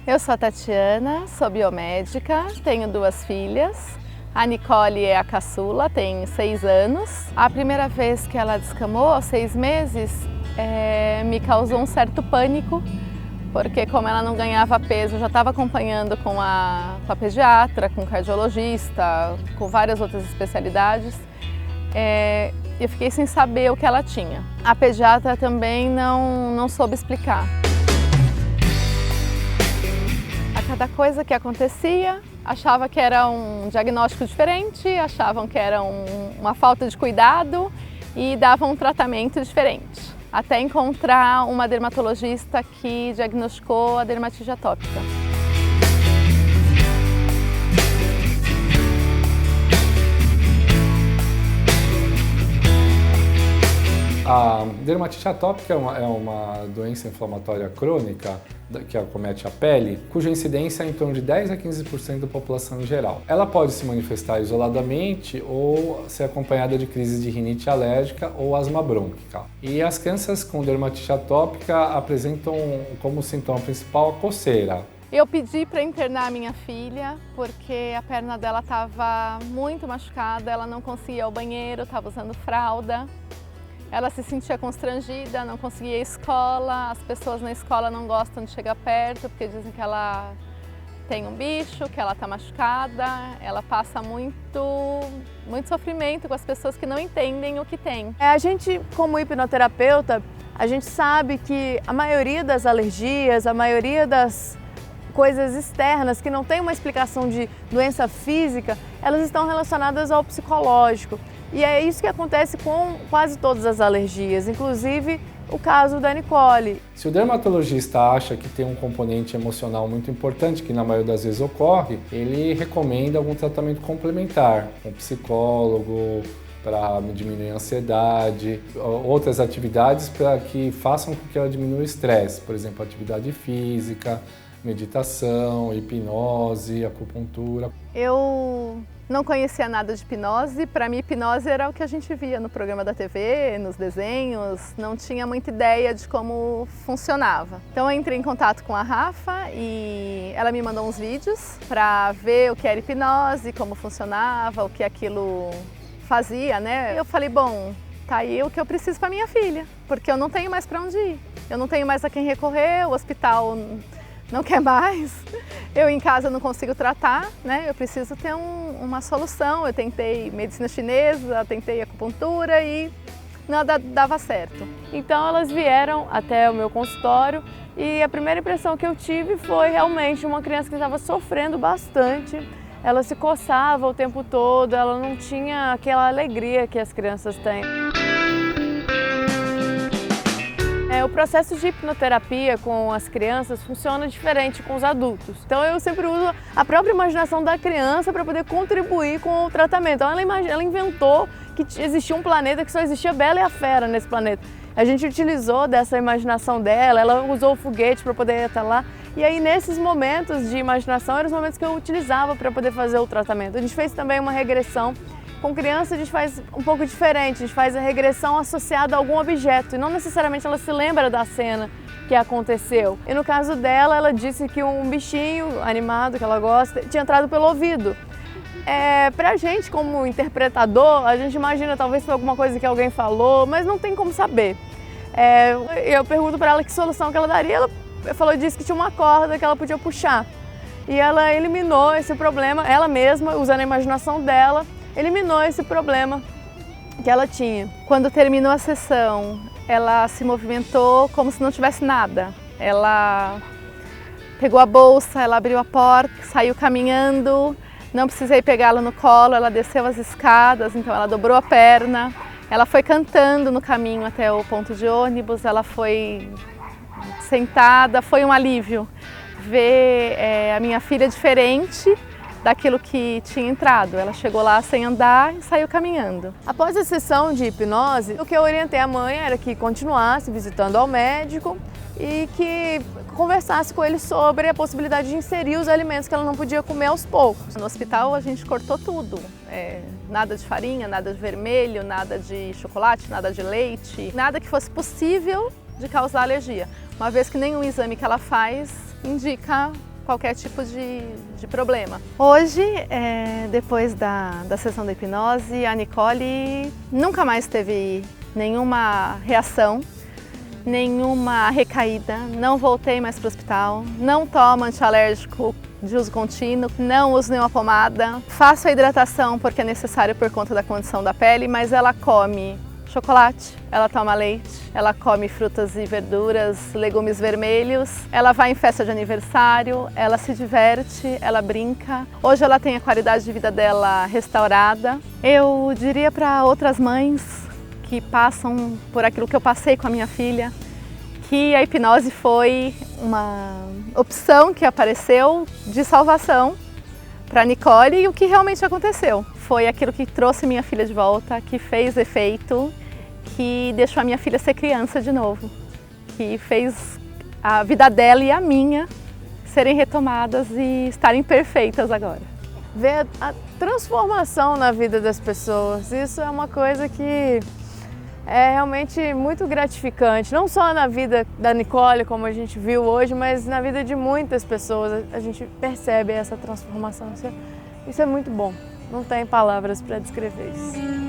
Eu sou a Tatiana, sou biomédica, tenho 2 filhas. A Nicole é a caçula, tem 6 anos. A primeira vez que ela descamou, aos 6 meses, me causou um certo pânico, porque como ela não ganhava peso, eu já estava acompanhando com a pediatra, com o cardiologista, com várias outras especialidades. Eu fiquei sem saber o que ela tinha. A pediatra também não soube explicar. A cada coisa que acontecia, achava que era um diagnóstico diferente, achavam que era uma falta de cuidado e davam um tratamento diferente. Até encontrar uma dermatologista que diagnosticou a dermatite atópica. A dermatite atópica é uma doença inflamatória crônica que acomete a pele, cuja incidência é em torno de 10 a 15% da população em geral. Ela pode se manifestar isoladamente ou ser acompanhada de crises de rinite alérgica ou asma brônquica. E as crianças com dermatite atópica apresentam como sintoma principal a coceira. Eu pedi para internar a minha filha porque a perna dela estava muito machucada, ela não conseguia ir ao banheiro, estava usando fralda. Ela se sentia constrangida, não conseguia ir à escola, as pessoas na escola não gostam de chegar perto porque dizem que ela tem um bicho, que ela está machucada, ela passa muito sofrimento com as pessoas que não entendem o que tem. A gente, como hipnoterapeuta, a gente sabe que a maioria das alergias, a maioria das coisas externas que não tem uma explicação de doença física, elas estão relacionadas ao psicológico. E é isso que acontece com quase todas as alergias, inclusive o caso da Nicole. Se o dermatologista acha que tem um componente emocional muito importante, que na maioria das vezes ocorre, ele recomenda algum tratamento complementar, um psicólogo para diminuir a ansiedade, outras atividades para que façam com que ela diminua o estresse, por exemplo, atividade física, meditação, hipnose, acupuntura. Eu não conhecia nada de hipnose, para mim hipnose era o que a gente via no programa da TV, nos desenhos, não tinha muita ideia de como funcionava. Então eu entrei em contato com a Rafa e ela me mandou uns vídeos para ver o que era hipnose, como funcionava, o que aquilo fazia, né? Eu falei, bom, tá aí o que eu preciso para minha filha, porque eu não tenho mais para onde ir, eu não tenho mais a quem recorrer, o hospital não quer mais, eu em casa não consigo tratar, né? Eu preciso ter uma solução. Eu tentei medicina chinesa, tentei acupuntura e nada dava certo. Então elas vieram até o meu consultório e a primeira impressão que eu tive foi realmente uma criança que estava sofrendo bastante. Ela se coçava o tempo todo, ela não tinha aquela alegria que as crianças têm. O processo de hipnoterapia com as crianças funciona diferente com os adultos. Então eu sempre uso a própria imaginação da criança para poder contribuir com o tratamento. Então ela inventou que existia um planeta que só existia Bela e a Fera nesse planeta. A gente utilizou dessa imaginação dela, ela usou o foguete para poder estar lá. E aí nesses momentos de imaginação eram os momentos que eu utilizava para poder fazer o tratamento. A gente fez também uma regressão. Com criança a gente faz um pouco diferente, a gente faz a regressão associada a algum objeto e não necessariamente ela se lembra da cena que aconteceu. E no caso dela, ela disse que um bichinho animado que ela gosta tinha entrado pelo ouvido. Pra gente como interpretador, a gente imagina talvez foi alguma coisa que alguém falou, mas não tem como saber. Eu pergunto para ela que solução que ela daria, ela disse que tinha uma corda que ela podia puxar. E ela eliminou esse problema, ela mesma, usando a imaginação dela, eliminou esse problema que ela tinha. Quando terminou a sessão, ela se movimentou como se não tivesse nada. Ela pegou a bolsa, ela abriu a porta, saiu caminhando, não precisei pegá-la no colo, ela desceu as escadas, então ela dobrou a perna, ela foi cantando no caminho até o ponto de ônibus, ela foi sentada, foi um alívio ver a minha filha diferente daquilo que tinha entrado. Ela chegou lá sem andar e saiu caminhando. Após a sessão de hipnose, o que eu orientei a mãe era que continuasse visitando ao médico e que conversasse com ele sobre a possibilidade de inserir os alimentos que ela não podia comer aos poucos. No hospital a gente cortou tudo, nada de farinha, nada de vermelho, nada de chocolate, nada de leite, nada que fosse possível de causar alergia, uma vez que nenhum exame que ela faz indica qualquer tipo de problema. Hoje, depois da sessão da hipnose, a Nicole nunca mais teve nenhuma reação, nenhuma recaída, não voltei mais para o hospital, não tomo antialérgico de uso contínuo, não uso nenhuma pomada, faço a hidratação porque é necessário por conta da condição da pele, mas ela come chocolate, ela toma leite, ela come frutas e verduras, legumes vermelhos, ela vai em festa de aniversário, ela se diverte, ela brinca. Hoje ela tem a qualidade de vida dela restaurada. Eu diria para outras mães que passam por aquilo que eu passei com a minha filha, que a hipnose foi uma opção que apareceu de salvação para a Nicole, e o que realmente aconteceu foi aquilo que trouxe minha filha de volta, que fez efeito, que deixou a minha filha ser criança de novo, que fez a vida dela e a minha serem retomadas e estarem perfeitas agora. Ver a transformação na vida das pessoas, isso é uma coisa que é realmente muito gratificante, não só na vida da Nicole, como a gente viu hoje, mas na vida de muitas pessoas. A gente percebe essa transformação. Isso é muito bom, não tem palavras para descrever isso.